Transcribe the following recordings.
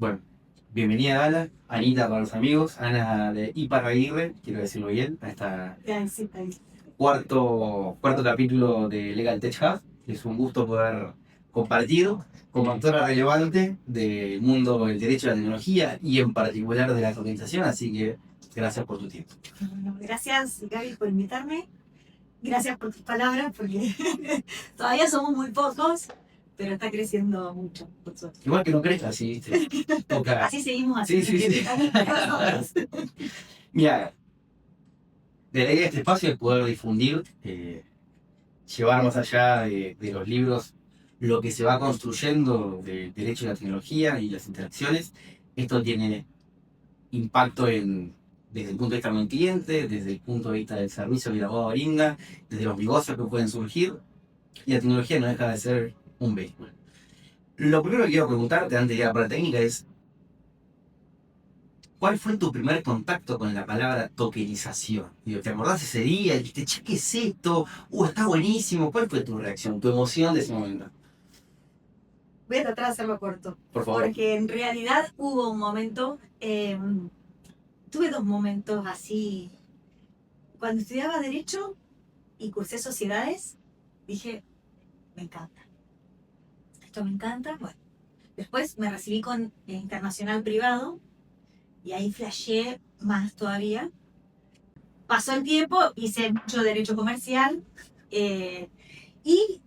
Bueno, bienvenida Gala, Anita para los amigos, Ana de Iparraguirre, quiero decirlo bien, a esta Sí, ahí. cuarto capítulo de Legal Tech Hub. Es un gusto poder compartir como actora relevante del mundo del derecho a la tecnología y en particular de la organización, así que gracias por tu tiempo. Bueno, gracias Gaby por invitarme. Gracias por tus palabras, porque todavía somos muy pocos, pero está creciendo mucho, por suerte. Igual que no crezca, así, ¿viste? Toca. Así seguimos así. Sí. Mira, de la idea de este espacio es poder difundir, llevar más allá de los libros lo que se va construyendo del derecho a la tecnología y las interacciones. Esto tiene impacto desde el punto de vista del cliente, desde el punto de vista del servicio que el abogado brinda, desde los negocios que pueden surgir, y la tecnología no deja de ser un vehículo. Lo primero que quiero preguntarte antes de ir a la parte técnica es, ¿cuál fue tu primer contacto con la palabra tokenización? Digo, ¿te acordás ese día? Dijiste, che, ¿qué es esto? Está buenísimo. ¿Cuál fue tu reacción, tu emoción de ese momento? Voy a tratar de hacerlo corto, Por favor. porque en realidad hubo un momento, tuve dos momentos así. Cuando estudiaba Derecho y cursé Sociedades, dije, me encanta. Esto me encanta. Bueno, después me recibí con Internacional Privado y ahí flasheé más todavía. Pasó el tiempo, hice mucho derecho comercial y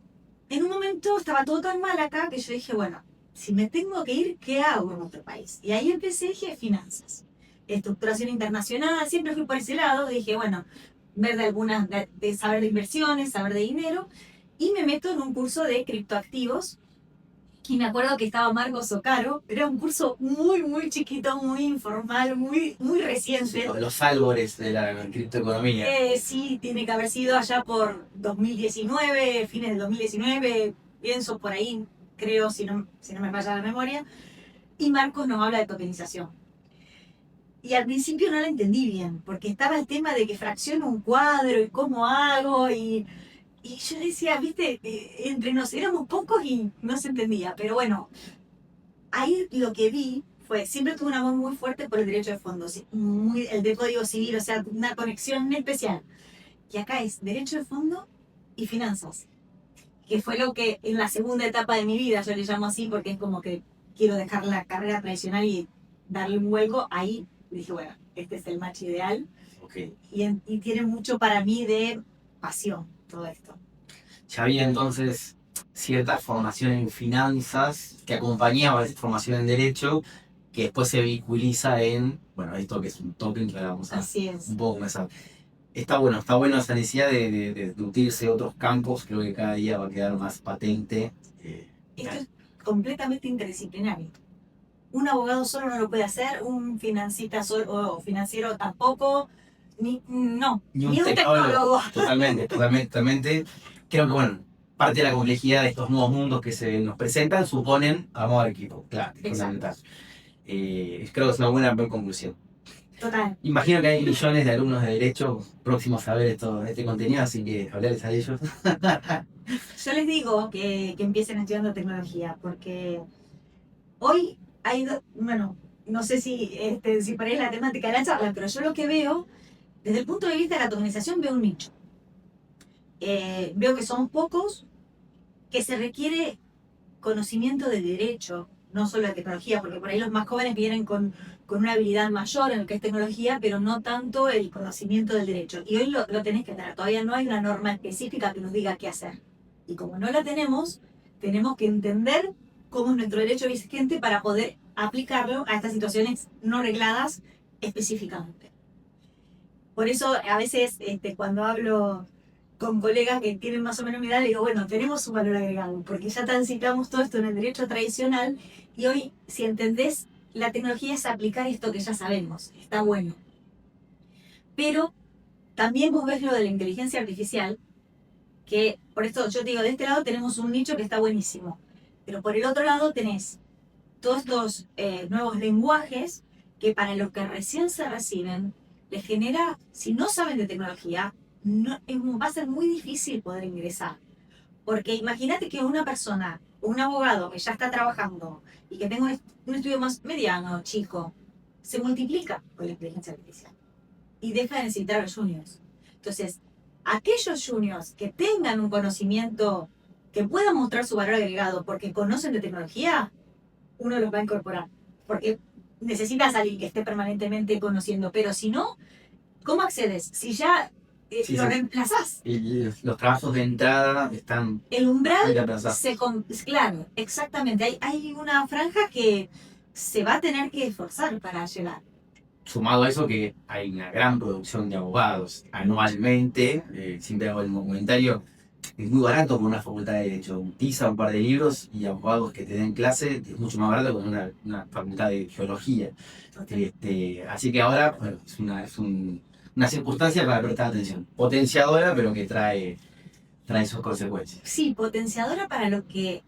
en un momento estaba todo tan mal acá que yo dije, bueno, si me tengo que ir, ¿qué hago en otro país? Y ahí empecé, dije, finanzas, estructuración internacional, siempre fui por ese lado, dije, bueno, ver de algunas, de saber de inversiones, saber de dinero, y me meto en un curso de criptoactivos. Y me acuerdo que estaba Marcos Ocaro, era un curso muy chiquito, muy informal, muy reciente. Los albores de la criptoeconomía. Sí, tiene que haber sido allá por 2019, fines del 2019, pienso por ahí, creo, si no me falla la memoria. Y Marcos nos habla de tokenización. Y al principio no la entendí bien, porque estaba el tema de que fracciono un cuadro y cómo hago, y yo decía, viste, entre nos éramos pocos y no se entendía. Pero bueno, ahí lo que vi fue, siempre tuve un amor muy fuerte por el derecho de fondos, el de Código Civil, o sea, una conexión especial. Y acá es derecho de fondo y finanzas, que fue lo que en la segunda etapa de mi vida, yo le llamo así porque es como que quiero dejar la carrera tradicional y darle un vuelco. Ahí dije, bueno, este es el match ideal. Okay. Y tiene mucho para mí de pasión todo esto. Ya había entonces cierta formación en finanzas que acompañaba esa formación en derecho, que después se vehiculiza en, bueno, esto que es un token que ahora vamos a Así es. un poco comenzar. Está bueno esa necesidad de nutrirse de otros campos, creo que cada día va a quedar más patente. Esto es completamente interdisciplinario. Un abogado solo no lo puede hacer, un financista solo, o financiero tampoco, ni un tecnólogo. Totalmente. Creo que, bueno, parte de la complejidad de estos nuevos mundos que se nos presentan suponen armado de equipo, claro, fundamental. Creo que es una buena conclusión. Total. Imagino que hay millones de alumnos de Derecho próximos a ver este contenido, así que hablarles a ellos. Yo les digo que empiecen estudiando tecnología, porque hoy hay, bueno, no sé si por ahí es la temática de la charla, pero yo lo que veo, desde el punto de vista de la tokenización, veo un nicho. Veo que son pocos, que se requiere conocimiento de derecho, no solo de tecnología, porque por ahí los más jóvenes vienen con una habilidad mayor en lo que es tecnología, pero no tanto el conocimiento del derecho. Y hoy lo tenés que tener, todavía no hay una norma específica que nos diga qué hacer. Y como no la tenemos que entender cómo es nuestro derecho vigente para poder aplicarlo a estas situaciones no regladas específicamente. Por eso a veces cuando hablo con colegas que tienen más o menos mi edad, le digo, bueno, tenemos un valor agregado, porque ya transitamos todo esto en el derecho tradicional y hoy, si entendés, la tecnología es aplicar esto que ya sabemos, está bueno. Pero también vos ves lo de la inteligencia artificial, que por esto yo te digo, de este lado tenemos un nicho que está buenísimo, pero por el otro lado tenés todos estos nuevos lenguajes que para los que recién se reciben, les genera, si no saben de tecnología, va a ser muy difícil poder ingresar. Porque imagínate que una persona, un abogado que ya está trabajando y que tenga un estudio más mediano, chico, se multiplica con la inteligencia artificial y deja de necesitar a los juniors. Entonces, aquellos juniors que tengan un conocimiento, que puedan mostrar su valor agregado porque conocen de tecnología, uno los va a incorporar. Porque necesitas a alguien que esté permanentemente conociendo, pero si no, ¿cómo accedes? Si ya Sí, lo sí. reemplazás. Y los trabajos de entrada están El umbral reemplazados. claro, exactamente. Hay una franja que se va a tener que esforzar para llegar. Sumado a eso que hay una gran producción de abogados anualmente, siempre hago el comentario, es muy barato con una facultad de Derecho, un TISA, un par de libros y abogados que te den clase, es mucho más barato que una facultad de Geología. Así que ahora bueno, una circunstancia para prestar atención, potenciadora pero que trae sus consecuencias. Sí, potenciadora para lo que,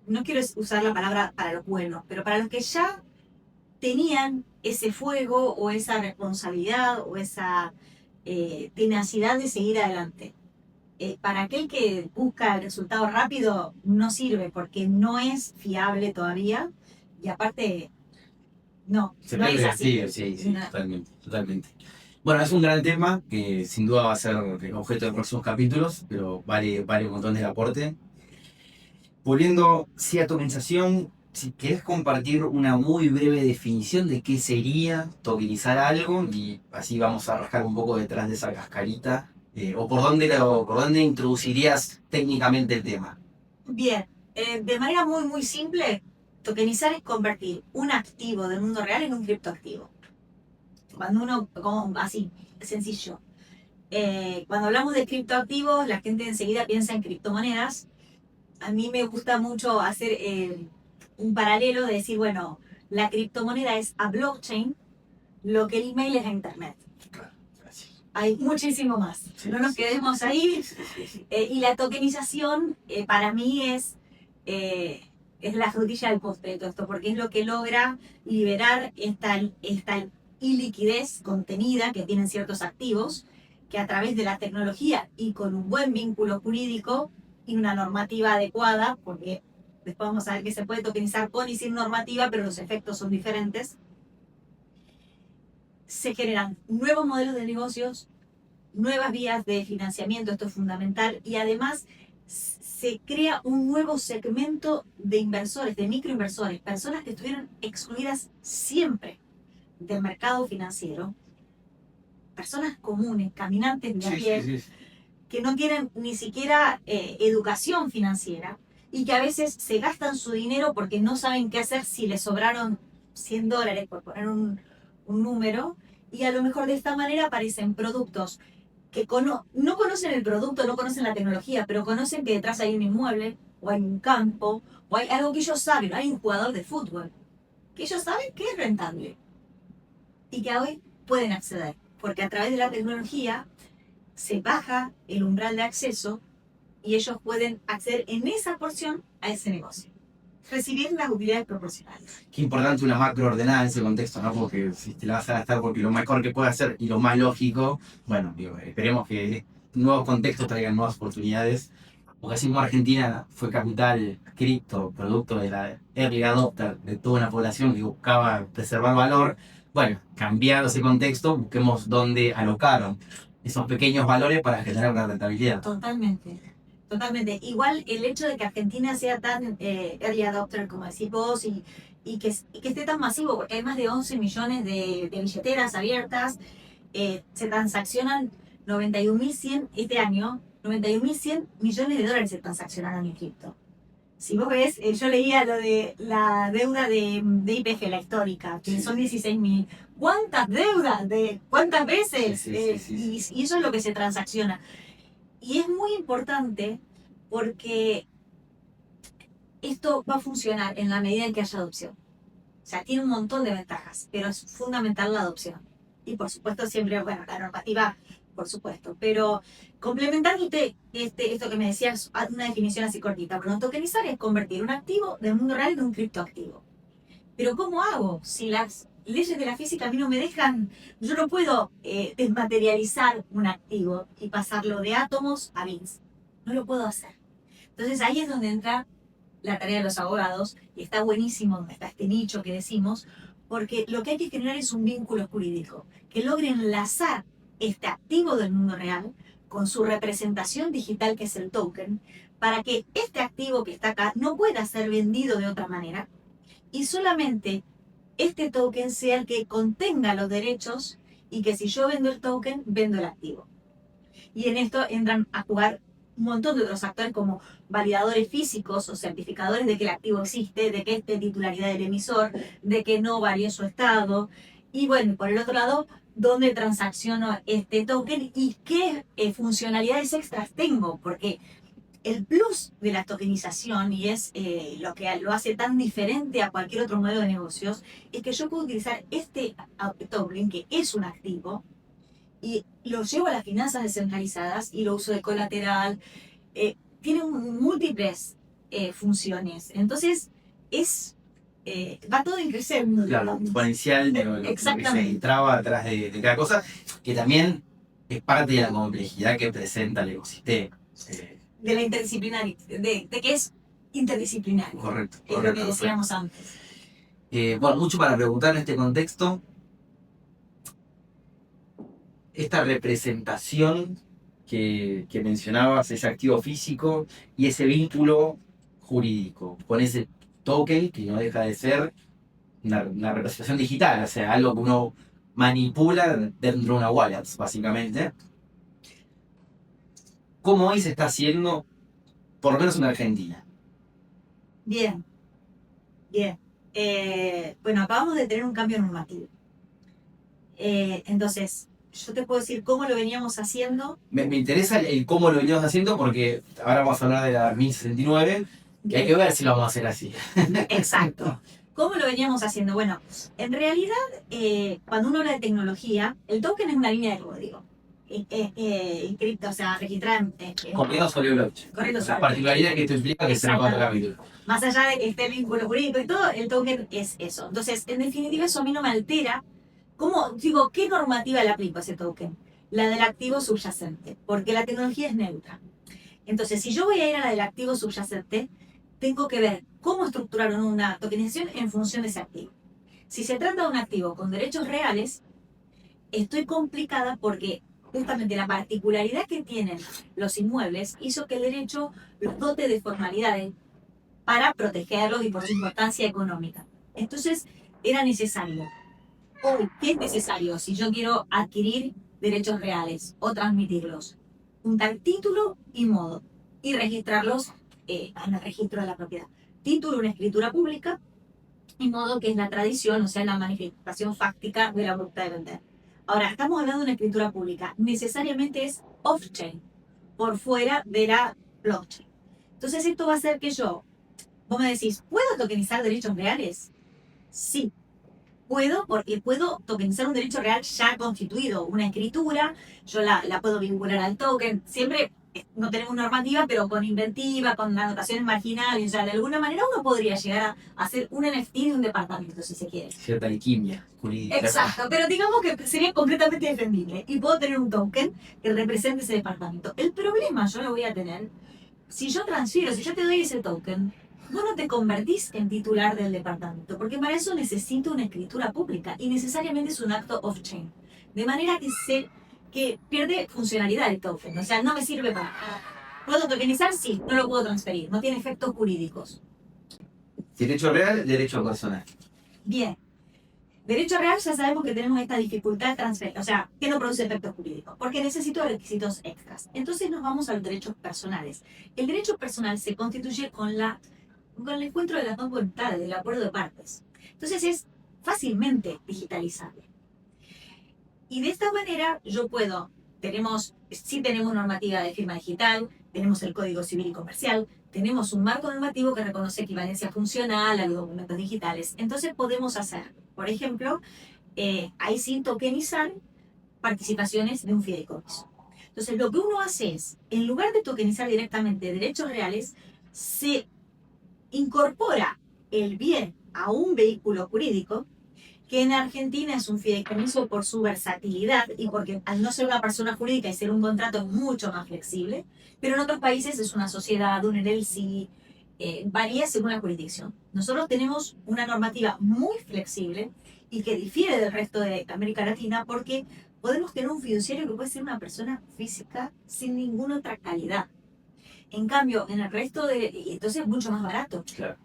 no quiero usar la palabra para los buenos, pero para los que ya tenían ese fuego o esa responsabilidad o esa tenacidad de seguir adelante. Para aquel que busca el resultado rápido no sirve porque no es fiable todavía y aparte no Se es pierde el así. estilo, sí, No. totalmente, totalmente. Bueno, es un gran tema que sin duda va a ser objeto de próximos capítulos, pero vale un montón del aporte. Volviendo, sí, a tu mensación, si querés compartir una muy breve definición de qué sería tokenizar algo, y así vamos a rascar un poco detrás de esa cascarita, o por dónde introducirías técnicamente el tema. Bien, de manera muy simple, tokenizar es convertir un activo del mundo real en un criptoactivo. Cuando uno, como así, sencillo. Cuando hablamos de criptoactivos, la gente enseguida piensa en criptomonedas. A mí me gusta mucho hacer un paralelo de decir, bueno, la criptomoneda es a blockchain, lo que el email es a internet. Claro, gracias. Hay muchísimo más. Sí, No nos sí. quedemos ahí. Sí. Y la tokenización para mí es la frutilla del postre de todo esto, porque es lo que logra liberar esta iliquidez contenida que tienen ciertos activos, que a través de la tecnología y con un buen vínculo jurídico y una normativa adecuada, porque después vamos a ver que se puede tokenizar con y sin normativa, pero los efectos son diferentes, se generan nuevos modelos de negocios, nuevas vías de financiamiento, esto es fundamental, y además se crea un nuevo segmento de inversores, de microinversores, personas que estuvieron excluidas siempre del mercado financiero, personas comunes, caminantes de a pie, que no tienen ni siquiera educación financiera y que a veces se gastan su dinero porque no saben qué hacer si les sobraron $100, por poner un número, y a lo mejor de esta manera aparecen productos que no conocen el producto, no conocen la tecnología, pero conocen que detrás hay un inmueble, o hay un campo, o hay algo que ellos saben, hay un jugador de fútbol, que ellos saben que es rentable y que hoy pueden acceder, porque a través de la tecnología se baja el umbral de acceso y ellos pueden acceder en esa porción a ese negocio, recibir las utilidades proporcionales. Qué importante una macro ordenada en ese contexto, ¿no? Porque si te la vas a gastar porque lo mejor que puede hacer y lo más lógico, bueno, digo, esperemos que nuevos contextos traigan nuevas oportunidades. Porque así como Argentina fue capital cripto, producto de la early adopter de toda una población que buscaba preservar valor, bueno, cambiando ese contexto, busquemos dónde alocaron esos pequeños valores para generar una rentabilidad. Totalmente. Totalmente. Igual el hecho de que Argentina sea tan early adopter, como decís vos, y que esté tan masivo, porque hay más de 11 millones de billeteras abiertas, se transaccionan 91.100 este año, 91.100 millones de dólares se transaccionaron en cripto. Si vos ves, yo leía lo de la deuda de IPF, la histórica, que son 16.000. ¿Cuántas deudas? ¿Cuántas veces? Sí. Y eso es lo que se transacciona. Y es muy importante porque esto va a funcionar en la medida en que haya adopción. O sea, tiene un montón de ventajas, pero es fundamental la adopción. Y por supuesto siempre, bueno, la normativa, por supuesto. Pero complementándote esto que me decías, una definición así cortita. Bueno, tokenizar es convertir un activo del mundo real en un criptoactivo. Pero ¿cómo hago? Si las leyes de la física a mí no me dejan, yo no puedo desmaterializar un activo y pasarlo de átomos a bits. No lo puedo hacer. Entonces ahí es donde entra la tarea de los abogados, y está buenísimo donde está este nicho que decimos, porque lo que hay que generar es un vínculo jurídico que logre enlazar este activo del mundo real con su representación digital, que es el token, para que este activo que está acá no pueda ser vendido de otra manera, y solamente este token sea el que contenga los derechos, y que si yo vendo el token, vendo el activo. Y en esto entran a jugar un montón de otros actores como validadores físicos o certificadores de que el activo existe, de que es de titularidad del emisor, de que no varió su estado. Y bueno, por el otro lado, dónde transacciono este token y qué funcionalidades extras tengo, porque el plus de la tokenización, y es lo que lo hace tan diferente a cualquier otro modelo de negocios, es que yo puedo utilizar este token, que es un activo, y lo llevo a las finanzas descentralizadas y lo uso de colateral. Tiene múltiples funciones. Entonces, va todo en creciendo. Claro, exponencial de lo que Exactamente. se traba atrás de cada cosa, que también es parte de la complejidad que presenta el ecosistema. De la interdisciplinaria, de que es interdisciplinario. Correcto. Es lo que decíamos antes. Bueno, mucho para preguntar en este contexto. Esta representación que mencionabas, ese activo físico y ese vínculo jurídico con ese token que no deja de ser una representación digital, o sea, algo que uno manipula dentro de una wallet, básicamente. ¿Cómo hoy se está haciendo, por lo menos en Argentina? Bien, bien. Bueno, acabamos de tener un cambio normativo. Entonces, yo te puedo decir cómo lo veníamos haciendo. Me interesa el cómo lo venimos haciendo porque ahora vamos a hablar de la 1069, que hay que ver si lo vamos a hacer así. Exacto. ¿Cómo lo veníamos haciendo? Bueno, en realidad, cuando uno habla de tecnología, el token es una línea de código. Inscripta, o sea, registrada Corriendo sobre blockchain. corriendo sobre La particularidad que esto implica que será otro capítulo. Más allá de que esté el vínculo jurídico y todo, el token es eso. Entonces, en definitiva, eso a mí no me altera. ¿Cómo, digo, qué normativa le aplico a ese token? La del activo subyacente, porque la tecnología es neutra. Entonces, si yo voy a ir a la del activo subyacente, tengo que ver cómo estructuraron una tokenización en función de ese activo. Si se trata de un activo con derechos reales, estoy complicada porque justamente la particularidad que tienen los inmuebles hizo que el derecho los dote de formalidades para protegerlos y por su importancia económica. Entonces, era necesario. Hoy, ¿qué es necesario si yo quiero adquirir derechos reales o transmitirlos? Juntar título y modo y registrarlos en el registro de la propiedad. Título, una escritura pública, y modo, que es la tradición, o sea, la manifestación fáctica de la voluntad de vender. Ahora, estamos hablando de una escritura pública. Necesariamente es off-chain, por fuera de la blockchain. Entonces, esto va a hacer que vos me decís, ¿puedo tokenizar derechos reales? Sí, puedo, porque puedo tokenizar un derecho real ya constituido, una escritura, yo la puedo vincular al token. Siempre no tenemos normativa, pero con inventiva, con anotaciones marginales, o sea, de alguna manera uno podría llegar a hacer un NFT de un departamento, si se quiere. Cierta alquimia jurídica. Exacto, pero digamos que sería completamente defendible y puedo tener un token que represente ese departamento. El problema yo lo voy a tener si yo transfiero, si yo te doy ese token, vos no te convertís en titular del departamento, porque para eso necesito una escritura pública y necesariamente es un acto off-chain. De manera que pierde funcionalidad el token, o sea, no me sirve para nada. ¿Puedo tokenizar? Sí, no lo puedo transferir, no tiene efectos jurídicos. Derecho real, derecho personal. Bien. Derecho real, ya sabemos que tenemos esta dificultad de transfer, o sea, que no produce efectos jurídicos, porque necesito requisitos extras. Entonces nos vamos a los derechos personales. El derecho personal se constituye con el encuentro de las dos voluntades, del acuerdo de partes. Entonces es fácilmente digitalizable. Y de esta manera sí tenemos normativa de firma digital, tenemos el Código Civil y Comercial, tenemos un marco normativo que reconoce equivalencia funcional a los documentos digitales. Entonces podemos hacer, por ejemplo, ahí sí tokenizar participaciones de un fideicomiso. Entonces lo que uno hace es, en lugar de tokenizar directamente derechos reales, se incorpora el bien a un vehículo jurídico que en Argentina es un fideicomiso por su versatilidad y porque al no ser una persona jurídica y ser un contrato es mucho más flexible, pero en otros países es una sociedad, un LLC, varía según la jurisdicción. Nosotros tenemos una normativa muy flexible y que difiere del resto de América Latina porque podemos tener un fiduciario que puede ser una persona física sin ninguna otra calidad. En cambio, en el resto entonces es mucho más barato. Claro.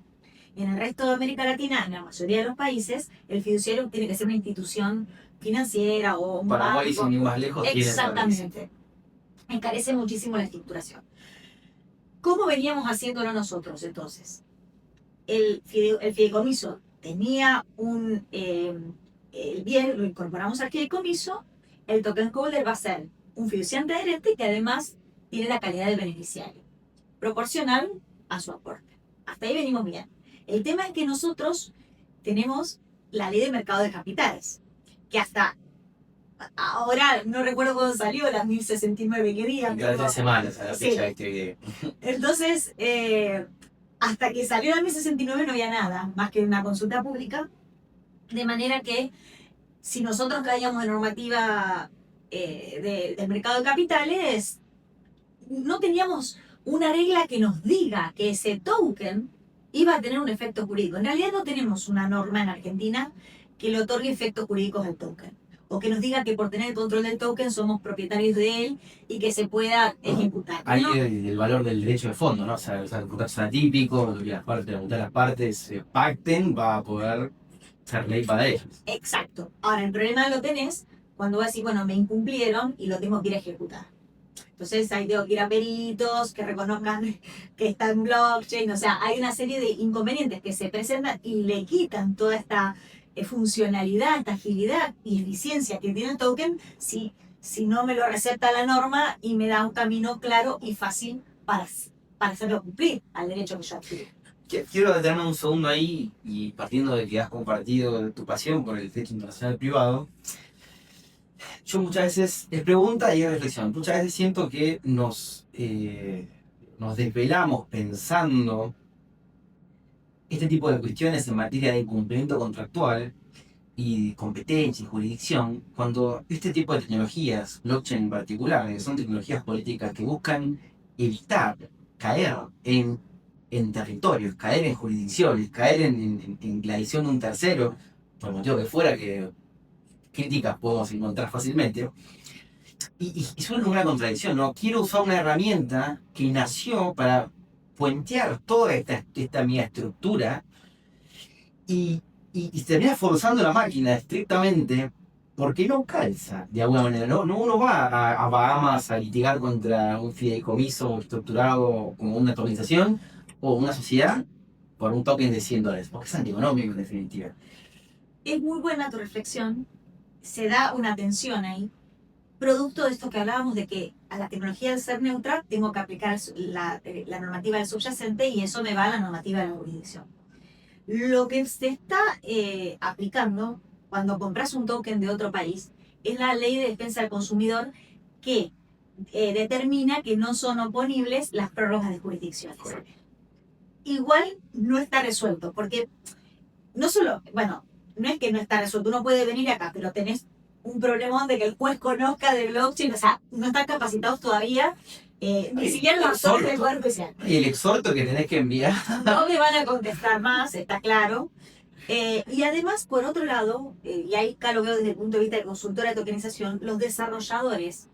En el resto de América Latina, en la mayoría de los países, el fiduciario tiene que ser una institución financiera o un Paraguay, banco. sin ir más lejos, tiene Exactamente. Encarece muchísimo la estructuración. ¿Cómo veníamos haciéndolo nosotros entonces? El fideicomiso tenía el bien, lo incorporamos al fideicomiso, el token holder va a ser un fiduciante adherente que además tiene la calidad de beneficiario, proporcional a su aporte. Hasta ahí venimos bien. El tema es que nosotros tenemos la ley de mercado de capitales, que hasta ahora, no recuerdo cuándo salió, la 1069 que día. Cada 3 semanas a la fecha de este video. Entonces, hasta que salió la 1069 no había nada, más que una consulta pública, de manera que si nosotros caíamos en normativa del mercado de capitales, no teníamos una regla que nos diga que ese token iba a tener un efecto jurídico. En realidad no tenemos una norma en Argentina que le otorgue efectos jurídicos al token, o que nos diga que por tener el control del token somos propietarios de él y que se pueda ejecutar. Ahí ¿no? el valor del derecho de fondo, ¿no? O sea, el contrato atípico, que las partes, las partes pacten, va a poder ser ley para ellos. Exacto. Ahora, el problema lo tenés cuando vas a decir, bueno, me incumplieron y lo tengo que ir a ejecutar. Entonces ahí tengo que ir a peritos que reconozcan que está en blockchain. O sea, hay una serie de inconvenientes que se presentan y le quitan toda esta funcionalidad, esta agilidad y eficiencia que tiene el token si no me lo recepta la norma y me da un camino claro y fácil para hacerlo cumplir al derecho que yo adquirí. Quiero detenerme un segundo ahí y partiendo de que has compartido tu pasión por el derecho internacional privado, yo muchas veces, es pregunta y es reflexión, muchas veces siento que nos desvelamos pensando este tipo de cuestiones en materia de cumplimiento contractual y competencia y jurisdicción, cuando este tipo de tecnologías, blockchain en particular, que son tecnologías políticas que buscan evitar caer en territorios, caer en jurisdicciones, caer en la decisión de un tercero, por el motivo que fuera, que críticas podemos encontrar fácilmente, y suena una contradicción, ¿no? Quiero usar una herramienta que nació para puentear toda esta mi estructura y termina forzando la máquina estrictamente porque no calza, de alguna manera. No uno va a Bahamas a litigar contra un fideicomiso estructurado como una organización o una sociedad por un token de $100, porque es antieconómico en definitiva. Es muy buena tu reflexión, se da una tensión ahí, producto de esto que hablábamos de que a la tecnología al ser neutra tengo que aplicar la normativa del subyacente y eso me va a la normativa de la jurisdicción. Lo que se está aplicando cuando compras un token de otro país es la ley de defensa del consumidor que determina que no son oponibles las prórrogas de jurisdicciones. Correcto. Igual no está resuelto, porque no solo, bueno, no es que no está resuelto, uno puede venir acá, pero tenés un problemón de que el juez conozca de blockchain, o sea, no están capacitados todavía, ni siquiera los autores del Poder Judicial. Y el exhorto que tenés que enviar. No me van a contestar más, está claro. Y además, por otro lado, y ahí acá lo veo desde el punto de vista de consultora de tokenización, los desarrolladores.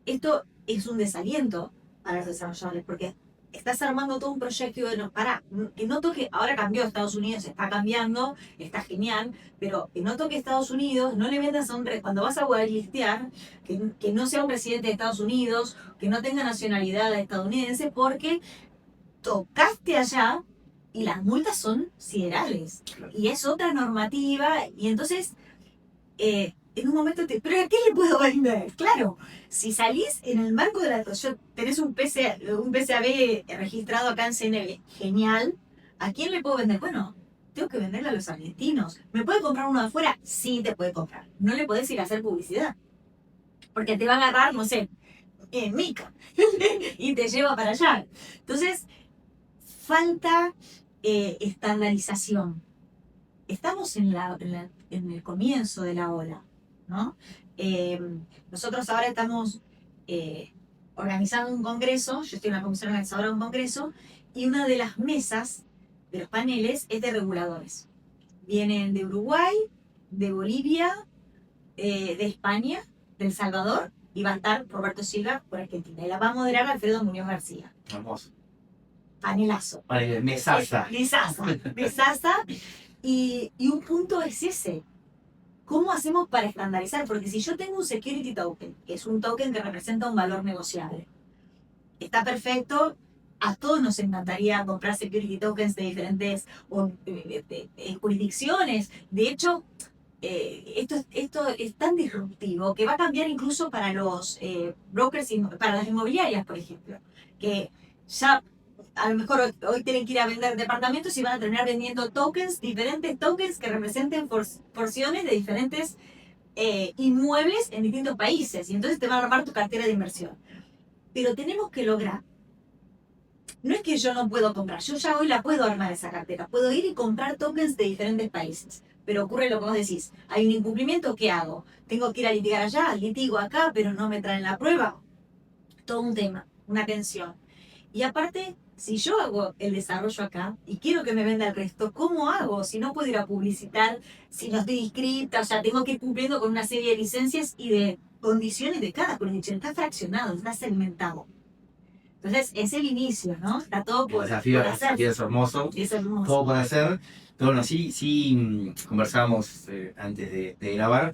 Esto es un desaliento para los desarrolladores, porque estás armando todo un proyecto y bueno, que no toque, ahora cambió Estados Unidos, está cambiando, está genial, pero que no toque Estados Unidos, no le vendas a cuando vas a listear, que no sea un residente de Estados Unidos, que no tenga nacionalidad estadounidense, porque tocaste allá y las multas son siderales. Y es otra normativa, y entonces en un momento ¿pero a qué le puedo vender? Claro, si salís en el marco de la tenés un PCAB registrado acá en CNB, genial, ¿a quién le puedo vender? Bueno, tengo que venderle a los argentinos. ¿Me puede comprar uno de afuera? Sí, te puede comprar. No le podés ir a hacer publicidad, porque te va a agarrar, no sé, Mica, y te lleva para allá. Entonces, falta estandarización estamos en el comienzo de la ola, ¿no? Nosotros ahora estamos organizando un congreso, yo estoy en la comisión organizadora de un congreso, y una de las mesas de los paneles es de reguladores. Vienen de Uruguay, de Bolivia, de España, de El Salvador, y va a estar Roberto Silva por Argentina. Y la va a moderar Alfredo Muñoz García. Hermoso. Panelazo. Mesaza. Mesaza. Y un punto es ese. ¿Cómo hacemos para estandarizar? Porque si yo tengo un security token, que es un token que representa un valor negociable, está perfecto. A todos nos encantaría comprar security tokens de diferentes jurisdicciones. De hecho, esto es tan disruptivo que va a cambiar incluso para los brokers, para las inmobiliarias, por ejemplo, que ya a lo mejor hoy tienen que ir a vender departamentos y van a terminar vendiendo tokens, diferentes tokens que representen porciones de diferentes inmuebles en distintos países, y entonces te va a armar tu cartera de inversión. Pero tenemos que lograr, no es que yo no puedo comprar, yo ya hoy la puedo armar esa cartera, puedo ir y comprar tokens de diferentes países. Pero ocurre lo que vos decís, hay un incumplimiento, ¿qué hago? Tengo que ir a litigar allá, litigo acá, pero no me traen la prueba. Todo un tema, una tensión. Y aparte, si yo hago el desarrollo acá y quiero que me venda el resto, ¿cómo hago? Si no puedo ir a publicitar, si no estoy inscrita, o sea, tengo que ir cumpliendo con una serie de licencias y de condiciones de cada jurisdicción. Está fraccionado, está segmentado. Entonces, es el inicio, ¿no? Está todo por hacer. El hacer. desafío es hermoso. Es hermoso. Todo por hacer. Pero bueno, sí conversábamos antes de grabar.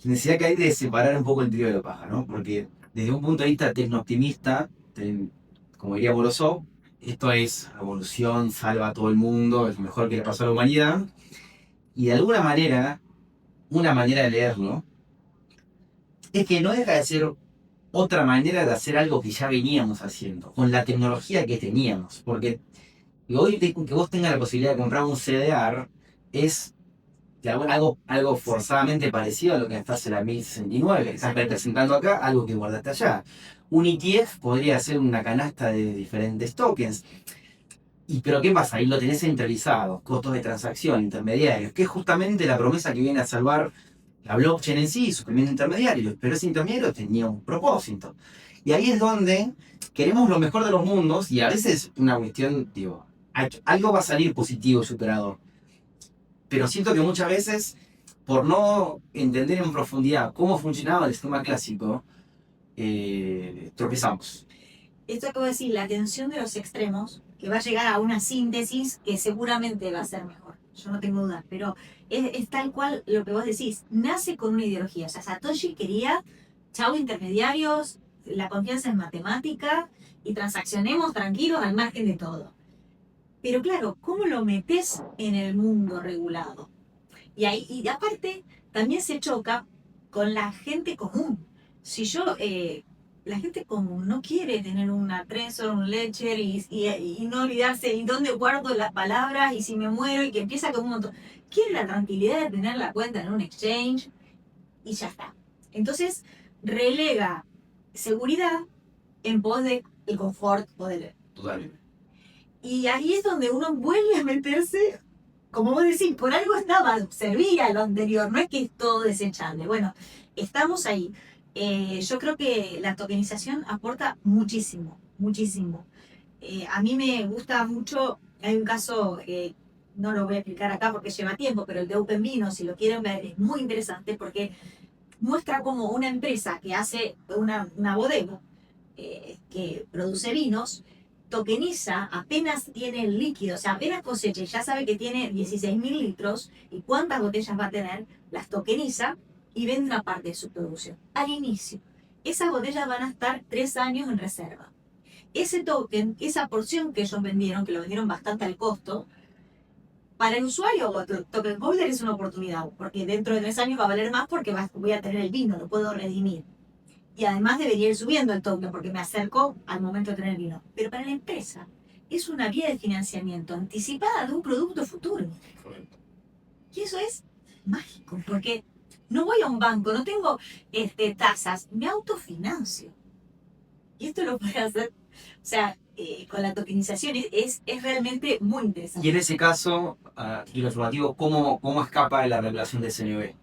La necesidad que hay de separar un poco el trigo de la paja, ¿no? Porque desde un punto de vista tecno-optimista, como diría Morozov, esto es revolución, salva a todo el mundo, es lo mejor que le pasó a la humanidad. Y de alguna manera, una manera de leerlo, es que no deja de ser otra manera de hacer algo que ya veníamos haciendo, con la tecnología que teníamos. Porque hoy que vos tengas la posibilidad de comprar un CDR es algo forzadamente parecido a lo que estás en la 1069, que estás representando acá, algo que guardaste allá. Un ETF podría ser una canasta de diferentes tokens. Pero ¿qué pasa? Ahí lo tenés centralizado, costos de transacción, intermediarios, que es justamente la promesa que viene a salvar la blockchain en sí, sus primeros intermediarios. Pero ese intermediario tenía un propósito. Y ahí es donde queremos lo mejor de los mundos, y a veces una cuestión, digo, algo va a salir positivo y superador. Pero siento que muchas veces, por no entender en profundidad cómo funcionaba el sistema clásico, tropezamos. Esto acabo de decir, la tensión de los extremos, que va a llegar a una síntesis que seguramente va a ser mejor, yo no tengo dudas, pero es tal cual lo que vos decís, nace con una ideología. O sea, Satoshi quería, chau intermediarios, la confianza en matemática y transaccionemos tranquilos al margen de todo. Pero claro, ¿cómo lo metes en el mundo regulado? Y aparte, también se choca con la gente común. Si yo, la gente común no quiere tener una Trezor, un Ledger y no olvidarse y dónde guardo las palabras y si me muero y que empieza con un montón. Quiere la tranquilidad de tener la cuenta en un exchange y ya está. Entonces, relega seguridad en pos del confort o del... Totalmente. Y ahí es donde uno vuelve a meterse, como vos decís, por algo estaba, servía lo anterior, no es que es todo desechable. Bueno, estamos ahí. Yo creo que la tokenización aporta muchísimo, muchísimo. A mí me gusta mucho, hay un caso, no lo voy a explicar acá porque lleva tiempo, pero el de OpenVino, si lo quieren ver, es muy interesante porque muestra como una empresa que hace una bodega que produce vinos, tokeniza, apenas tiene el líquido, o sea, apenas cosecha y ya sabe que tiene 16.000 litros y cuántas botellas va a tener, las tokeniza y vende una parte de su producción. Al inicio, esas botellas van a estar 3 años en reserva. Ese token, esa porción que ellos vendieron, que lo vendieron bastante al costo, para el usuario o token holder es una oportunidad, porque dentro de 3 años va a valer más porque voy a tener el vino, lo puedo redimir. Y además debería ir subiendo el token porque me acerco al momento de tener vino. Pero para la empresa es una vía de financiamiento anticipada de un producto futuro. Correcto. Y eso es mágico porque no voy a un banco, no tengo tasas, me autofinancio. Y esto lo puede hacer, o sea, con la tokenización es realmente muy interesante. Y en ese caso, a título informativo, ¿cómo escapa de la regulación de CNB?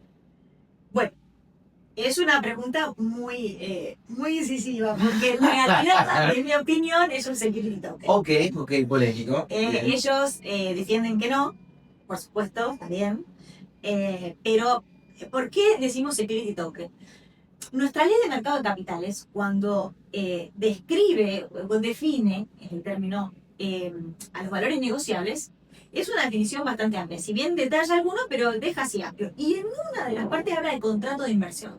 Bueno, es una pregunta muy incisiva, porque en realidad, en mi opinión, es un security token. Ok, polémico. Ellos defienden que no, por supuesto, está bien. Pero, ¿por qué decimos security token? Nuestra ley de mercado de capitales, cuando describe o define el término a los valores negociables, es una definición bastante amplia. Si bien detalla algunos, pero deja así amplio. Y en una de las partes habla de contrato de inversión.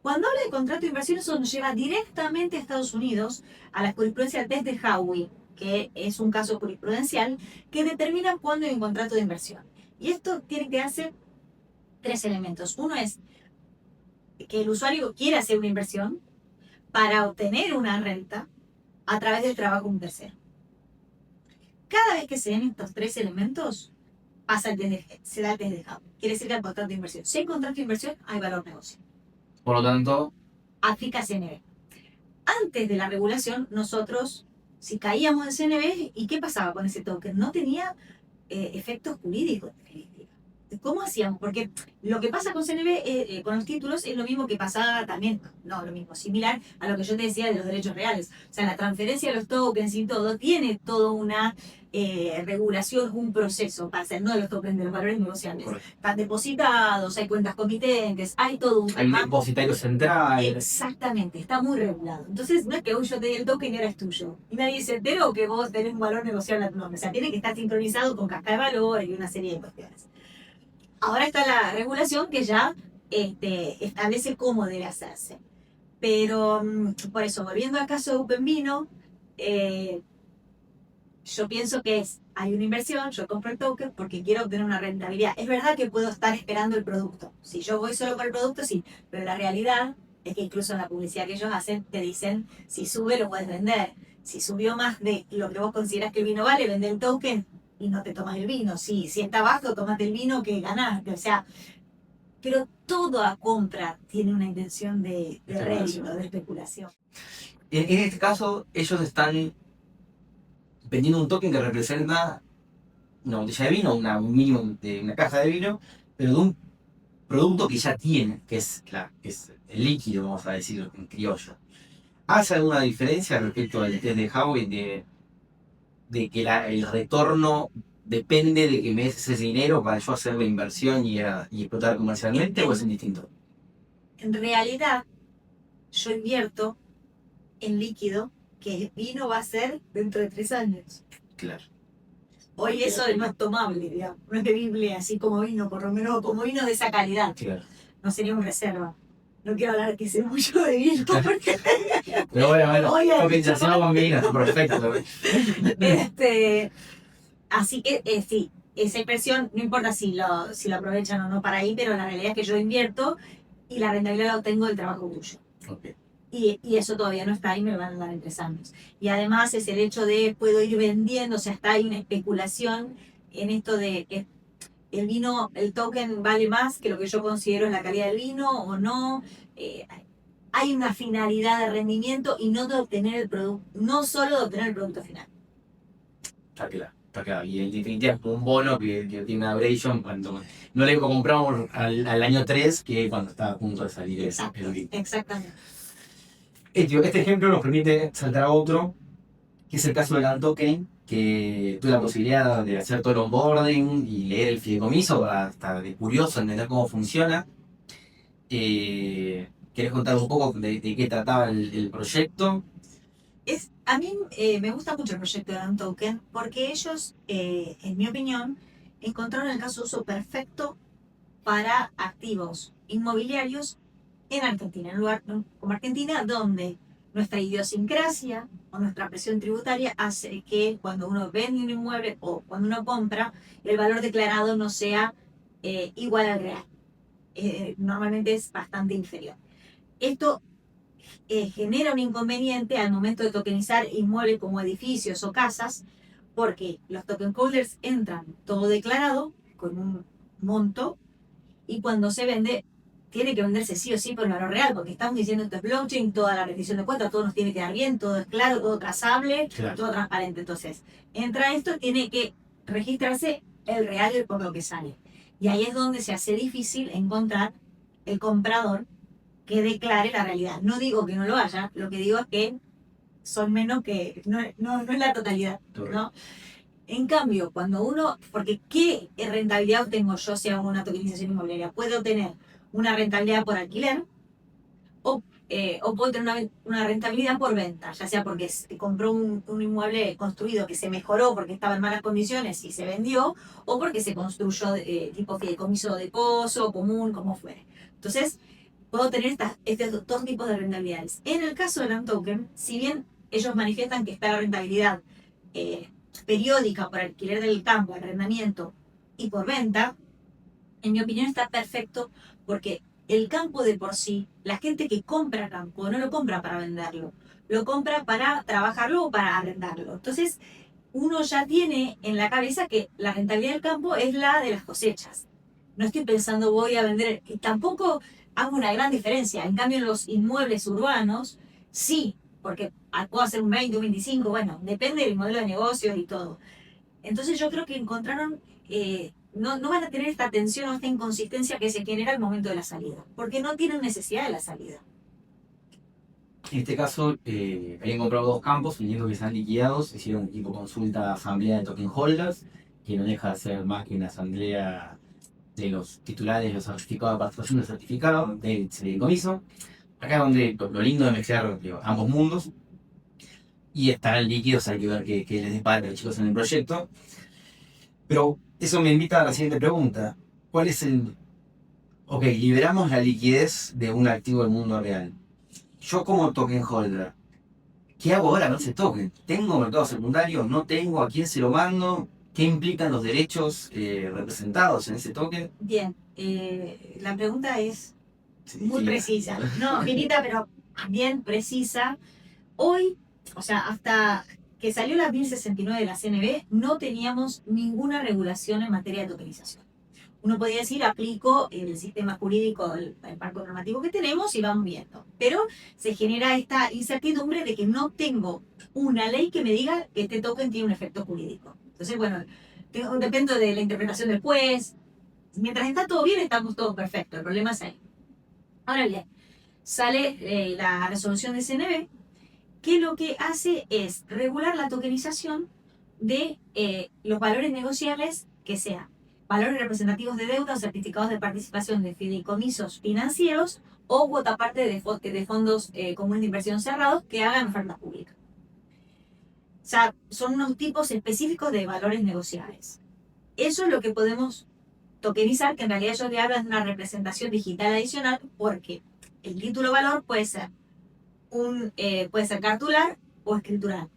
Cuando habla de contrato de inversión, eso nos lleva directamente a Estados Unidos, a la jurisprudencia del test de Howey, que es un caso jurisprudencial que determina cuándo hay un contrato de inversión. Y esto tiene que darse tres elementos. Uno es que el usuario quiere hacer una inversión para obtener una renta a través del trabajo de un tercero. Cada vez que se den estos tres elementos, se da el test de Howey. Quiere decir que hay contrato de inversión. Si hay contrato de inversión, hay valor negocio. Por lo tanto, Aplica CNB. Antes de la regulación, nosotros, si caíamos en CNB, ¿y qué pasaba con ese token? No tenía efectos jurídicos, en definitiva. ¿Cómo hacíamos? Porque lo que pasa con CNB, con los títulos, es lo mismo que pasaba también, no lo mismo, similar a lo que yo te decía de los derechos reales. O sea, la transferencia de los tokens y todo, tiene toda una regulación, un proceso para hacer, no de los tokens, de los valores negociables. correcto. Están depositados, hay cuentas comitentes, hay todo un... Hay un depositario central. Exactamente, está muy regulado. Entonces, no es que hoy yo te di el token y ahora es tuyo. Y nadie se enteró que vos tenés un valor negociable a tu nombre. O sea, tiene que estar sincronizado con cascada de valores y una serie de cuestiones. Ahora está la regulación que ya establece cómo debe hacerse. Pero, por eso, volviendo al caso de OpenVino, yo pienso que hay una inversión, yo compro el token porque quiero obtener una rentabilidad. Es verdad que puedo estar esperando el producto. Si yo voy solo por el producto, sí. Pero la realidad es que incluso en la publicidad que ellos hacen, te dicen, si sube, lo puedes vender. Si subió más de lo que vos consideras que el vino vale, vende el token y no te tomas el vino. Si está bajo, tomate el vino que ganaste. O sea, pero toda compra tiene una intención de rédito, de especulación. En este caso, ellos están vendiendo un token que representa una botella de vino, un mínimo de una caja de vino, pero de un producto que ya tiene, que es el líquido, vamos a decir en criollo. ¿Hace alguna diferencia respecto al test de Howey de que el retorno depende de que me des ese dinero para yo hacer la inversión y explotar comercialmente, o es indistinto? En realidad, yo invierto en líquido que el vino va a ser dentro de 3 años. Claro. Hoy eso no es tomable, digamos. No es bebible así como vino, por lo menos como vino de esa calidad. Claro. No sería un reserva. No quiero hablar que sé mucho de vino porque... Pero bueno, Oye, compensación con vino, perfecto. Así que sí, esa inversión, no importa si lo aprovechan o no para ahí, pero la realidad es que yo invierto y la rentabilidad la obtengo del trabajo tuyo. Okay. Y eso todavía no está ahí, me lo van a dar en 3 años. Y además es el hecho de puedo ir vendiendo, o sea, está ahí una especulación en esto de que el vino, el token vale más que lo que yo considero es la calidad del vino o no. Hay una finalidad de rendimiento y no de obtener el producto, no solo de obtener el producto final. Está claro. Y en definitiva es como un bono que tiene una duration cuando no le compramos al año 3 que cuando está a punto de salir el vino. Exactamente. Este ejemplo nos permite saltar a otro, que es el caso del Untoken, que tuve la posibilidad de hacer todo el onboarding y leer el fideicomiso para estar de curioso, entender cómo funciona. ¿Querés contar un poco de qué trataba el proyecto? A mí me gusta mucho el proyecto de Untoken porque ellos, en mi opinión, encontraron el caso de uso perfecto para activos inmobiliarios en Argentina, en un lugar como Argentina, donde nuestra idiosincrasia o nuestra presión tributaria hace que cuando uno vende un inmueble o cuando uno compra, el valor declarado no sea igual al real. Normalmente es bastante inferior. Esto genera un inconveniente al momento de tokenizar inmuebles como edificios o casas, porque los token holders entran todo declarado con un monto y cuando se vende tiene que venderse sí o sí por el valor real, porque estamos diciendo esto es blockchain, toda la rendición de cuentas, todo nos tiene que dar bien, todo es claro, todo trazable, Claro. todo transparente. Entonces, entra esto, tiene que registrarse el real por lo que sale. Y ahí es donde se hace difícil encontrar el comprador que declare la realidad. No digo que no lo haya, lo que digo es que son menos que, no es la totalidad, ¿no? En cambio, cuando uno, porque ¿qué rentabilidad obtengo yo si hago una tokenización inmobiliaria? Puedo tener una rentabilidad por alquiler o puedo tener una rentabilidad por venta, ya sea porque compró un inmueble construido que se mejoró porque estaba en malas condiciones y se vendió, o porque se construyó tipo fideicomiso de pozo, común, como fuere. Entonces, puedo tener estos dos tipos de rentabilidades. En el caso del token, si bien ellos manifiestan que está la rentabilidad periódica por alquiler del campo, arrendamiento y por venta, en mi opinión está perfecto porque el campo de por sí, la gente que compra campo no lo compra para venderlo, lo compra para trabajarlo o para arrendarlo. Entonces, uno ya tiene en la cabeza que la rentabilidad del campo es la de las cosechas. No estoy pensando voy a vender, y tampoco hago una gran diferencia. En cambio, en los inmuebles urbanos, sí, porque puedo hacer un 20, un 25, bueno, depende del modelo de negocios y todo. Entonces yo creo que encontraron, no van a tener esta tensión o esta inconsistencia que se genera al momento de la salida, porque no tienen necesidad de la salida. En este caso, habían comprado dos campos, entiendo que están liquidados, hicieron tipo consulta asamblea de token holders, que no deja de ser más que una asamblea de los titulares de los certificados de participación del certificado, del fideicomiso. Acá es donde lo lindo de mezclar ambos mundos. Y estarán líquidos, hay que ver qué les depara a los chicos en el proyecto. Pero eso me invita a la siguiente pregunta. ¿Cuál es el...? Ok, liberamos la liquidez de un activo del mundo real. Yo como token holder, ¿qué hago ahora con ese token? ¿Tengo mercado secundario? ¿No tengo? ¿A quién se lo mando? ¿Qué implican los derechos representados en ese token? Bien, la pregunta es Sí, muy precisa. No, finita, pero bien precisa. Hoy, o sea, hasta que salió la 1069 de la CNB, no teníamos ninguna regulación en materia de tokenización. Uno podría decir, aplico el sistema jurídico, el marco normativo que tenemos y vamos viendo. Pero se genera esta incertidumbre de que no tengo una ley que me diga que este token tiene un efecto jurídico. Entonces, bueno, depende de la interpretación del juez. Mientras está todo bien, estamos todos perfectos. El problema es ahí. Ahora bien, sale la resolución de CNB que lo que hace es regular la tokenización de los valores negociables que sean valores representativos de deuda o certificados de participación de fideicomisos financieros o cuota parte de fondos comunes de inversión cerrados que hagan oferta pública. O sea, son unos tipos específicos de valores negociables. Eso es lo que podemos tokenizar, que en realidad yo le hablo de una representación digital adicional, porque el título valor puede ser puede ser cartular o escritural.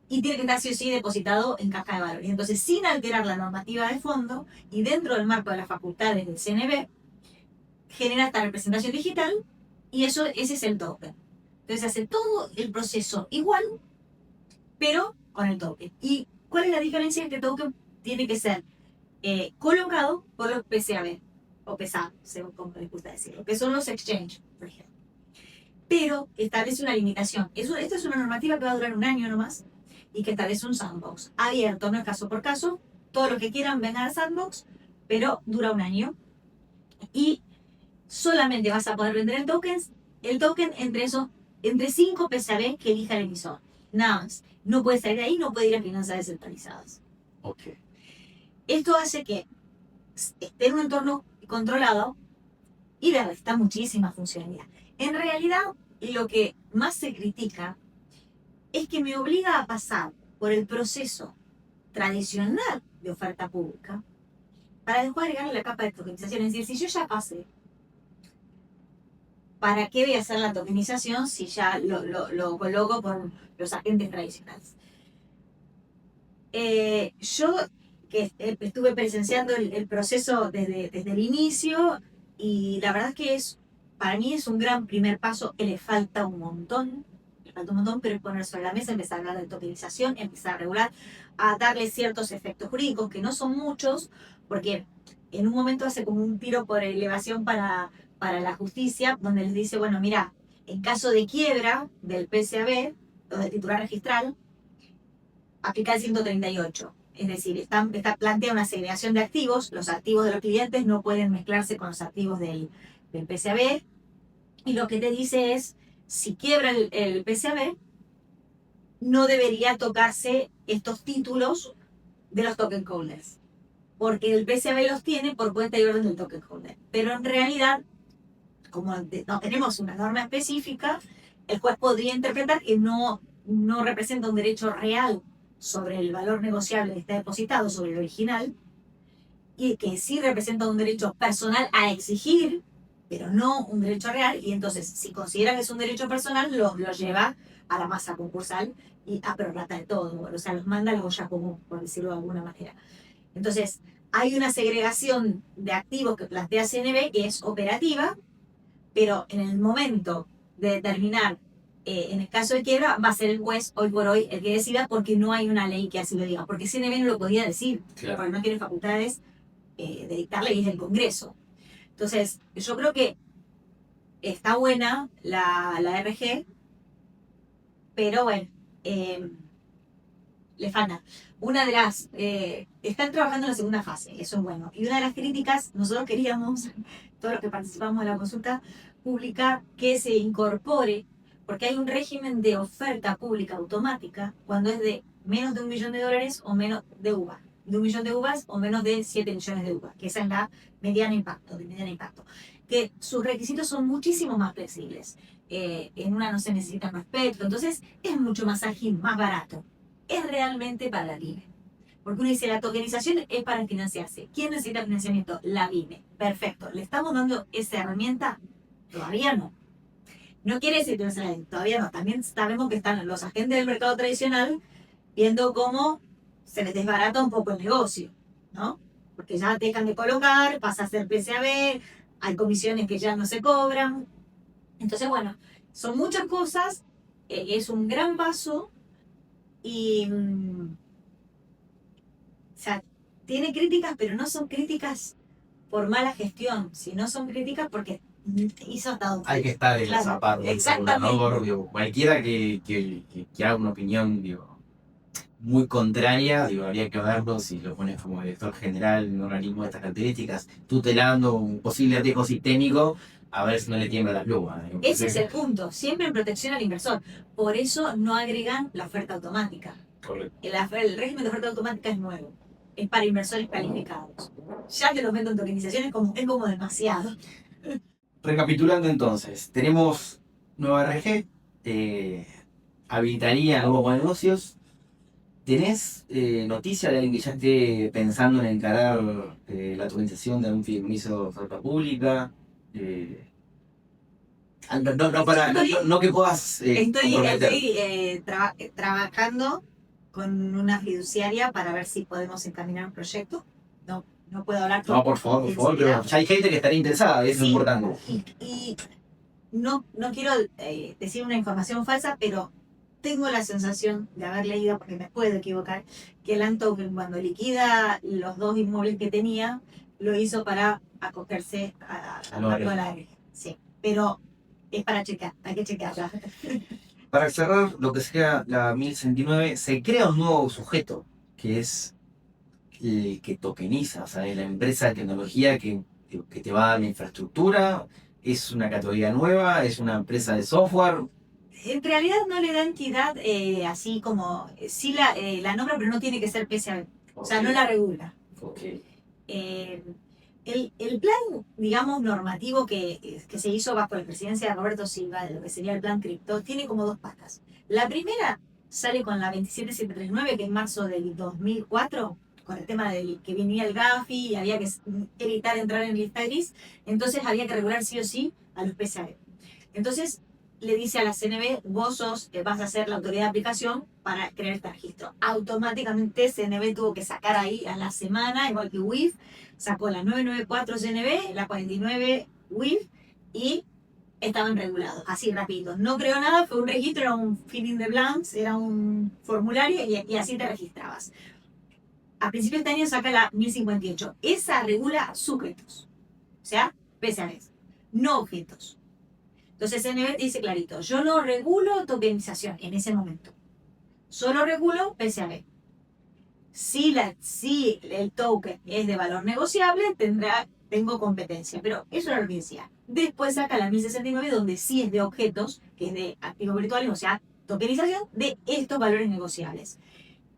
Y tiene que estar sí o sí depositado en caja de valores. Entonces, sin alterar la normativa de fondo y dentro del marco de las facultades del CNB, genera esta representación digital y ese es el token. Entonces, hace todo el proceso igual, pero con el token. ¿Y cuál es la diferencia? Este token tiene que ser colocado por los PCAB o PSA, según como les gusta decirlo, que son los exchange, por ejemplo. Pero establece una limitación. Esta es una normativa que va a durar un año nomás y que establece un sandbox abierto, no es caso por caso. Todos los que quieran vengan al sandbox, pero dura un año. Y solamente vas a poder vender el token entre 5 PSAB que elija el emisor. Nada más. No puede salir de ahí, no puede ir a finanzas descentralizadas. Ok. Esto hace que esté en un entorno controlado y le resta muchísima funcionalidad. En realidad, lo que más se critica es que me obliga a pasar por el proceso tradicional de oferta pública para después agregarle la capa de tokenización. Es decir, si yo ya pasé, ¿para qué voy a hacer la tokenización si ya lo coloco por los agentes tradicionales? Yo que estuve presenciando el proceso desde el inicio y la verdad es que para mí es un gran primer paso que le falta un montón, pero es poner sobre la mesa, empezar a hablar de tokenización, empezar a regular, a darle ciertos efectos jurídicos que no son muchos, porque en un momento hace como un tiro por elevación para para la justicia, donde les dice, bueno, mira, en caso de quiebra del PSAB o del titular registral, aplica el 138. Es decir, plantea una segregación de activos. Los activos de los clientes no pueden mezclarse con los activos del PSAB. Y lo que te dice es, si quiebra el PSAB, no debería tocarse estos títulos de los token holders, porque el PSAB los tiene por cuenta y orden del token holder. Pero en realidad, como no tenemos una norma específica, el juez podría interpretar que no representa un derecho real sobre el valor negociable que está depositado sobre el original, y que sí representa un derecho personal a exigir, pero no un derecho real, y entonces si considera que es un derecho personal, lo lleva a la masa concursal y a prorrata de todo, o sea, los manda a la olla común, por decirlo de alguna manera. Entonces, hay una segregación de activos que plantea CNB que es operativa, pero en el momento de determinar, en el caso de quiebra, va a ser el juez hoy por hoy el que decida, porque no hay una ley que así lo diga, porque CNB no lo podía decir, Claro. porque no tiene facultades de dictar leyes del Congreso. Entonces, yo creo que está buena la RG, pero bueno, le falta. Una de las... están trabajando en la segunda fase, eso es bueno. Y una de las críticas, nosotros queríamos, todos los que participamos de la consulta pública, que se incorpore, porque hay un régimen de oferta pública automática cuando es de menos de $1 millón o menos de UVA. De 1 millón de uvas o menos de 7 millones de uvas, que esa es la mediana impacto, que sus requisitos son muchísimo más flexibles. En una no se necesita más espectro, entonces es mucho más ágil, más barato. Es realmente para la pyme. Porque uno dice, la tokenización es para financiarse. ¿Quién necesita financiamiento? La pyme. Perfecto. ¿Le estamos dando esa herramienta? Todavía no. No quiere decir que no se la den, todavía no. También sabemos que están los agentes del mercado tradicional viendo cómo se les desbarata un poco el negocio, ¿no? Porque ya dejan de colocar, pasa a ser PSAB, hay comisiones que ya no se cobran. Entonces, bueno, son muchas cosas, es un gran paso y, o sea, tiene críticas, pero no son críticas por mala gestión, sino son críticas porque hizo hasta... Hay que estar en claro, esa parte, exactamente. ¿no? Digo, cualquiera que haga una opinión, digo, muy contraria, digo, habría que verlo si lo pones como director general en un organismo de estas características, tutelando un posible riesgo sistémico, a ver si no le tiembla la pluma. Ese es el punto, siempre en protección al inversor. Por eso no agregan la oferta automática. Correcto. El régimen de oferta automática es nuevo, es para inversores calificados. Ya que los vendo en tokenización es como demasiado. Recapitulando entonces, tenemos nueva RG, habilitaría nuevos negocios. ¿Tenés noticia de alguien que ya esté pensando en encarar la tokenización de algún fideicomiso de oferta pública? No que puedas comprometer. Estoy trabajando con una fiduciaria para ver si podemos encaminar un proyecto. No puedo hablar con... No, por favor, pero ya hay gente que estaría interesada, eso es importante. Y no quiero decir una información falsa, pero tengo la sensación de haber leído, porque me puedo equivocar, que el Antoken, cuando liquida los 2 inmuebles que tenía, lo hizo para acogerse al marco de la ley. Sí, pero es para checar, hay que checarla. Para cerrar lo que sea la 1069, se crea un nuevo sujeto, que es el que tokeniza, o sea, es la empresa de tecnología que te va a dar la infraestructura, es una categoría nueva, es una empresa de software. En realidad no le da entidad así como, sí la nombra, pero no tiene que ser PSAB, o sea, no la regula. Okay. El plan, digamos, normativo que se hizo bajo la presidencia de Roberto Silva, de lo que sería el plan cripto, tiene como 2 patas. La primera sale con la 27739, que en marzo del 2004, con el tema del que venía el GAFI y había que evitar entrar en lista gris, entonces había que regular sí o sí a los PSAB. Entonces le dice a la CNB, vos vas a ser la autoridad de aplicación para crear este registro. Automáticamente CNB tuvo que sacar ahí a la semana, igual que WIF, sacó la 994 CNB, la 49 WIF y estaban regulados, así rápido. No creó nada, fue un registro, era un filling de blanks, era un formulario y así te registrabas. A principios de este año saca la 1058. Esa regula sujetos, o sea, PSABs. no objetos. Entonces CNB dice clarito, yo no regulo tokenización en ese momento. Solo regulo PCAB. Si el token es de valor negociable, tengo competencia. Pero eso era lo que decía. Después saca la 1069, donde sí es de objetos, que es de activos virtuales, o sea, tokenización de estos valores negociables.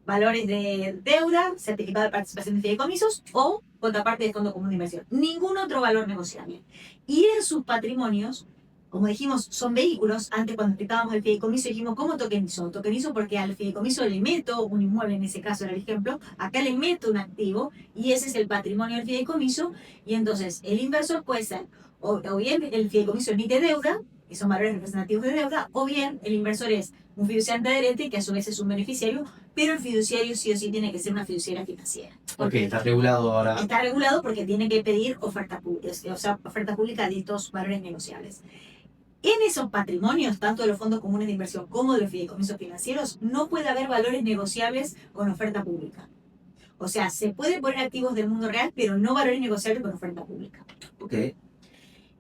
Valores de deuda, certificado de participación de fideicomisos o contraparte de fondo común de inversión. Ningún otro valor negociable. Y en sus patrimonios, como dijimos, son vehículos. Antes, cuando explicábamos el fideicomiso, dijimos, ¿cómo tokenizo? Tokenizo porque al fideicomiso le meto un inmueble, en ese caso era el ejemplo, acá le meto un activo y ese es el patrimonio del fideicomiso. Y entonces el inversor puede ser o bien el fideicomiso emite deuda, que son valores representativos de deuda, o bien el inversor es un fiduciario adherente, que a su vez es un beneficiario, pero el fiduciario sí o sí tiene que ser una fiduciaria financiera. Ok, está regulado ahora. Está regulado porque tiene que pedir oferta pública, o sea, oferta pública de estos valores negociables. En esos patrimonios, tanto de los fondos comunes de inversión como de los fideicomisos financieros, no puede haber valores negociables con oferta pública. O sea, se puede poner activos del mundo real, pero no valores negociables con oferta pública. Ok.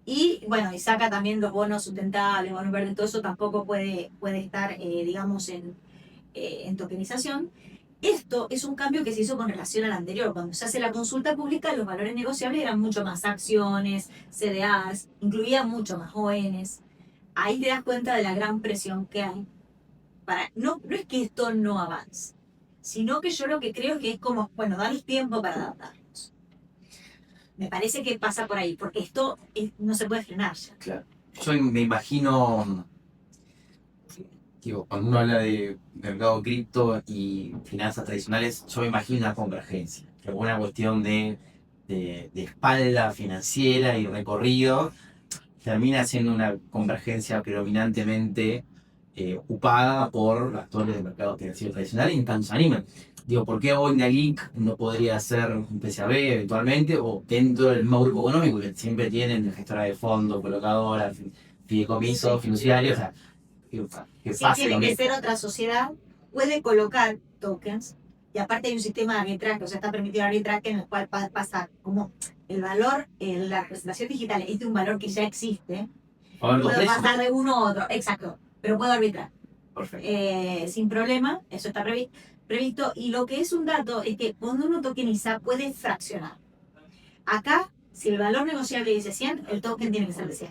Y bueno, y saca también los bonos sustentables, bonos verdes, todo eso tampoco puede estar, digamos, en tokenización. Esto es un cambio que se hizo con relación al anterior. Cuando se hace la consulta pública, los valores negociables eran mucho más acciones, CDAs, incluían mucho más ONs. Ahí te das cuenta de la gran presión que hay. No es que esto no avance, sino que yo lo que creo es que es como, bueno, darles tiempo para adaptarnos. Me parece que pasa por ahí, porque esto no se puede frenar ya. Claro. Yo me imagino, digo, cuando uno habla de mercado cripto y finanzas tradicionales, yo me imagino una convergencia, una cuestión de espalda financiera y recorrido, termina siendo una convergencia predominantemente ocupada por los actores del mercado financiero tradicional y en tanto se animan. Digo, ¿por qué hoy Link no podría ser un PCAB eventualmente o dentro del mismo grupo económico que siempre tienen gestora de fondos, colocadora, fideicomiso, fiduciario? O sea, que Si pase tiene lo que mismo. ser otra sociedad, puede colocar tokens y aparte hay un sistema de arbitraje, o sea, está permitido el arbitraje en el cual pasa como el valor, la representación digital es de un valor que ya existe, A ver, los puedo precios. pasar de uno a otro, exacto, pero puedo arbitrar. Perfecto. Sin problema, eso está previsto. Y lo que es un dato es que cuando uno tokeniza puede fraccionar. Acá, si el valor negociable dice 100, el token tiene que ser de 100.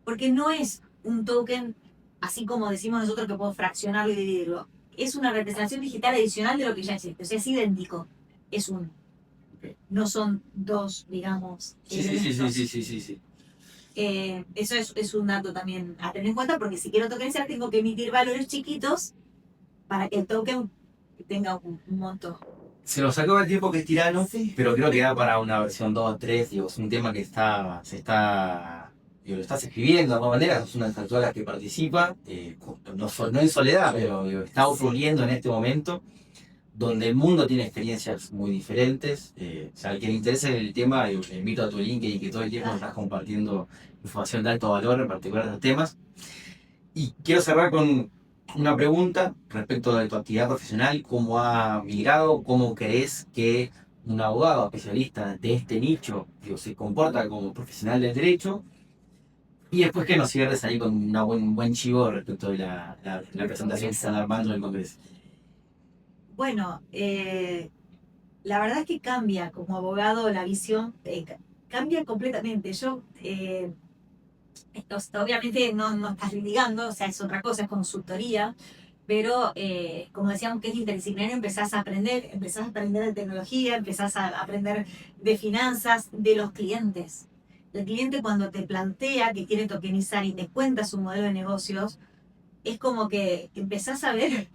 Porque no es un token, así como decimos nosotros que puedo fraccionarlo y dividirlo. Es una representación digital adicional de lo que ya existe. O sea, es idéntico. Es uno. Okay. No son dos, digamos. Sí. Eso es un dato también a tener en cuenta, porque si quiero tokenizar tengo que emitir valores chiquitos para que el token tenga un monto. Se nos acaba el tiempo que es tirano, Sí. pero creo que da para una versión 2 o 3, digo, es un tema que lo estás escribiendo de alguna manera, sos una de las autoras que participa, no en soledad, pero digo, está ocurriendo en este momento, donde el mundo tiene experiencias muy diferentes. O sea, al que le interese el tema, le invito a tu LinkedIn, que todo el tiempo estás compartiendo información de alto valor, en particular de los temas. Y quiero cerrar con una pregunta respecto de tu actividad profesional, cómo ha migrado, cómo crees que un abogado especialista de este nicho se comporta como profesional del derecho, y después que nos cierres ahí con un buen chivo respecto de la presentación que están armando en el Congreso. Bueno, la verdad es que cambia como abogado la visión, cambia completamente. Obviamente no estás litigando, o sea, es otra cosa, es consultoría, pero como decíamos que es interdisciplinario, empezás a aprender de tecnología, empezás a aprender de finanzas, de los clientes. El cliente cuando te plantea que quiere tokenizar y te cuenta su modelo de negocios, es como que empezás a ver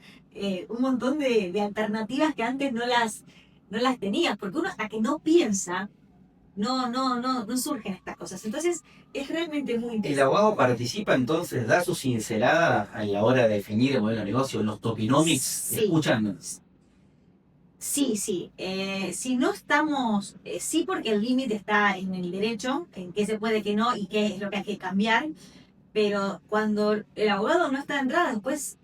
un montón de alternativas que antes no las tenías, porque uno hasta que no piensa, no surgen estas cosas. Entonces, es realmente muy ¿El interesante. abogado participa entonces, da su cincelada a la hora de definir el modelo de negocio? ¿Los tokenomics Sí. escuchan? Sí. Si no estamos, sí, porque el límite está en el derecho, en qué se puede, qué no y qué es lo que hay que cambiar, pero cuando el abogado no está de entrada, después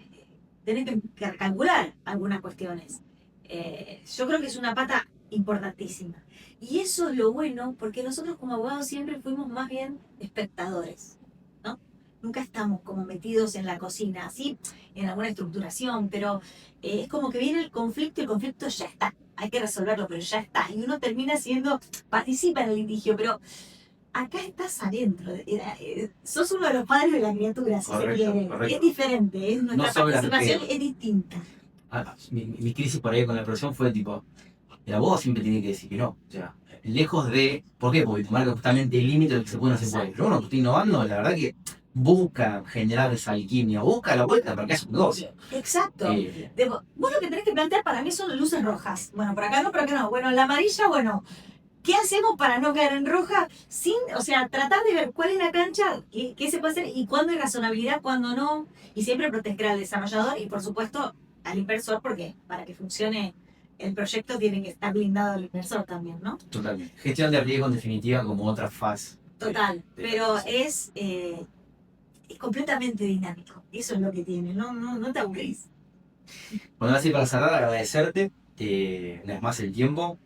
tenés que calcular algunas cuestiones. Yo creo que es una pata importantísima. Y eso es lo bueno, porque nosotros como abogados siempre fuimos más bien espectadores, ¿no? Nunca estamos como metidos en la cocina, así en alguna estructuración, pero es como que viene el conflicto ya está, hay que resolverlo, pero ya está. Y uno termina siendo, participa en el litigio, pero acá estás adentro, sos uno de los padres de la criatura, si Correcto, se quiere. correcto. Es diferente, nuestra No solo el participación arquero. es distinta. Mi crisis por ahí con la profesión fue tipo, el abogado siempre tiene que decir que no. O sea, lejos de. ¿Por qué? Porque te marca justamente el límite de lo que se puede o no se puede. Pero uno que está innovando, la verdad que busca generar esa alquimia, busca la vuelta para que haya un negocio. Exacto. Vos lo que tenés que plantear para mí son luces rojas. Bueno, por acá no, por acá no. Bueno, la amarilla, bueno, ¿qué hacemos para no caer en roja? Sin, o sea, tratar de ver cuál es la cancha, qué se puede hacer y cuándo hay razonabilidad, cuándo no. Y siempre proteger al desarrollador y, por supuesto, al inversor, porque para que funcione el proyecto tiene que estar blindado el inversor también, ¿no? Totalmente. Gestión de riesgo en definitiva como otra fase. Total. Pero es completamente dinámico. Eso es lo que tiene. No te aburrís. Bueno, así para cerrar, agradecerte una vez más el tiempo,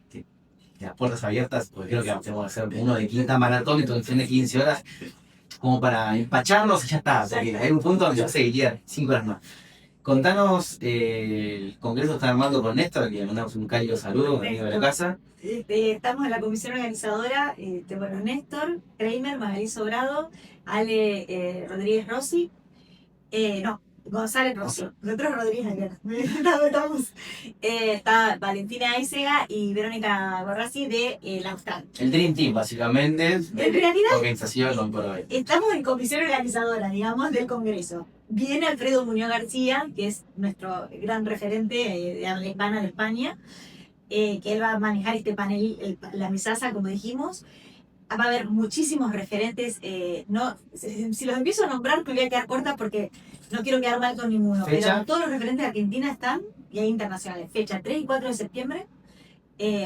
las puertas abiertas, porque creo que tenemos que hacer uno de quinta maratón de introducción de 15 horas, como para empacharnos y ya está, porque hay un punto donde yo seguiría 5 horas más. Contanos, el Congreso está armando con Néstor, que le mandamos un cálido saludo, un amigo de la casa. Estamos en la comisión organizadora, bueno, Néstor, Kramer, Magalí Sobrado, Ale Rodríguez Rossi, González Rossi, nosotros Rodríguez Aguirre. Estamos, está Valentina Aisega y Verónica Borrasi de la Austral. El Dream Team, básicamente, En realidad, organización hoy por hoy. estamos en comisión organizadora, digamos, del Congreso. Viene Alfredo Muñoz García, que es nuestro gran referente de habla hispana de España, que él va a manejar este panel, la mesaza, como dijimos. Va a haber muchísimos referentes, si los empiezo a nombrar me voy a quedar corta porque no quiero quedar mal con ninguno, ¿Fecha? pero todos los referentes de Argentina están y hay internacionales. Fecha 3 y 4 de septiembre.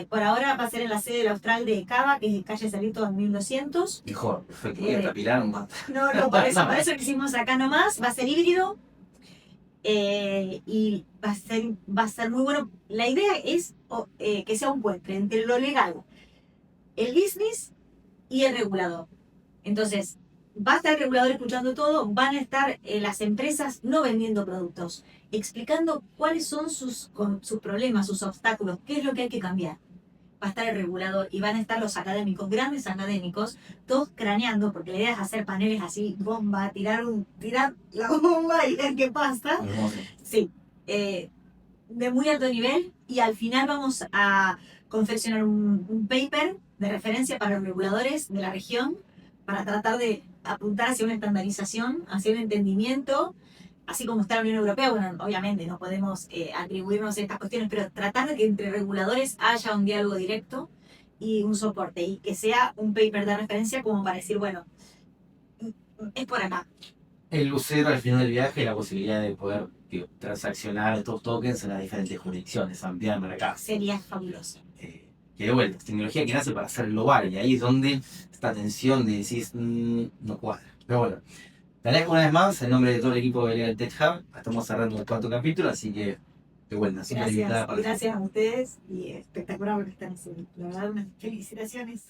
Por ahora va a ser en la sede del Austral de Cava, que es calle Cerrito 1200. Mejor, perfecto. Voy a tapilar un montón. No, por eso lo hicimos acá nomás. Va a ser híbrido y va a ser muy bueno. La idea es que sea un puente entre lo legal, el business y el regulador. Entonces, va a estar el regulador escuchando todo, van a estar las empresas no vendiendo productos, explicando cuáles son sus problemas, sus obstáculos, qué es lo que hay que cambiar. Va a estar el regulador y van a estar los académicos, grandes académicos, todos craneando, porque la idea es hacer paneles así, bomba, tirar la bomba y ver qué pasa. Sí, de muy alto nivel, y al final vamos a confeccionar un paper de referencia para los reguladores de la región, para tratar de apuntar hacia una estandarización, hacia un entendimiento, así como está la Unión Europea. Bueno, obviamente no podemos atribuirnos estas cuestiones, pero tratar de que entre reguladores haya un diálogo directo y un soporte, y que sea un paper de referencia como para decir, bueno, es por acá. El lucero al final del viaje, la posibilidad de poder transaccionar estos tokens en las diferentes jurisdicciones, ampliar el mercado. Sería fabuloso. Que de vuelta, es tecnología que nace para ser global, y ahí es donde esta tensión de decir, no cuadra. Pero bueno, te agradezco una vez más en nombre de todo el equipo de Legal Tech Hub. Estamos cerrando el cuarto capítulo, así que de vuelta, siempre invitada para Gracias a ustedes y espectacular lo que están haciendo. La verdad, unas felicitaciones.